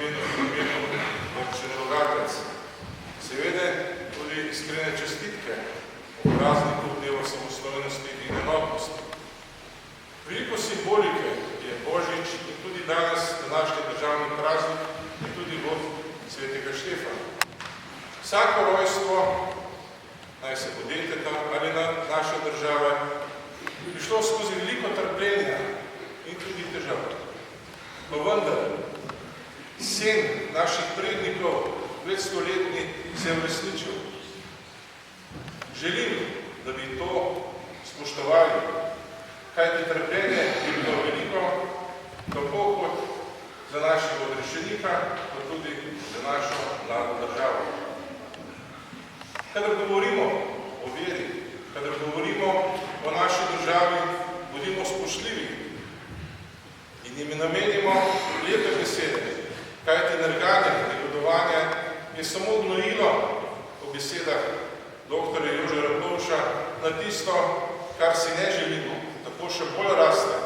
imenu občine Logatec. Seveda tudi iskrene čestitke ob prazniku dneva samostojnosti in enotnosti. Veliko simbolike je Božič in tudi danes današnji državni praznik in tudi god svetega Štefana. Vsako rojstvo, naj se bo deteta ali naše države, bi šlo skozi veliko trpljenja in tudi težav. Pa vendar, sen naših prednikov, 200-letni, se je uresničil. Želim, da bi to spoštovali, kajti trpljenje je bilo veliko, tako kot za našega odrešenika, kot tudi za našo mlado državo. Kadar govorimo o veri, kadar govorimo o naši državi, bodimo spoštljivi in jim namenimo lepe besede, kajti nerganje, negodovanje je samo gnojilo po besedah dr. Jože Rapovša na tisto, kar si ne želimo, tako še bolj raste.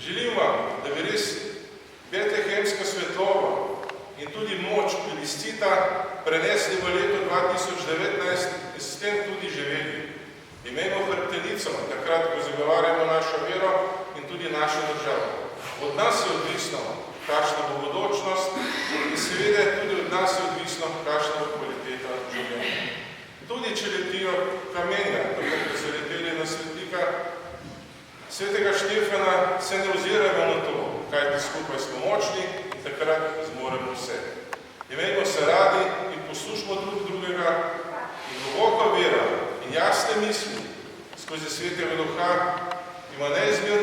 Želim vam, da bi res betlehemska svetlova in tudi moč plebiscita prenesli v leto 2019 in s tem tudi živeli. Imejmo hrbtenico, takrat, ko zagovarjamo našo vero in tudi našo državo. Od nas je odvisno, kakšna bo bodočnost in seveda tudi od nas je odvisno, kakšna bo kvaliteta življenja. Tudi, če letijo kamenja, tako kot so leteli na svetnika svetega Štefana, se ne oziramo na to, kajti skupaj smo močni in takrat zmoremo vse. Imejmo se radi in poslušamo drug drugega in globoka vera in jasne misli skozi svetega duha ima neizmerno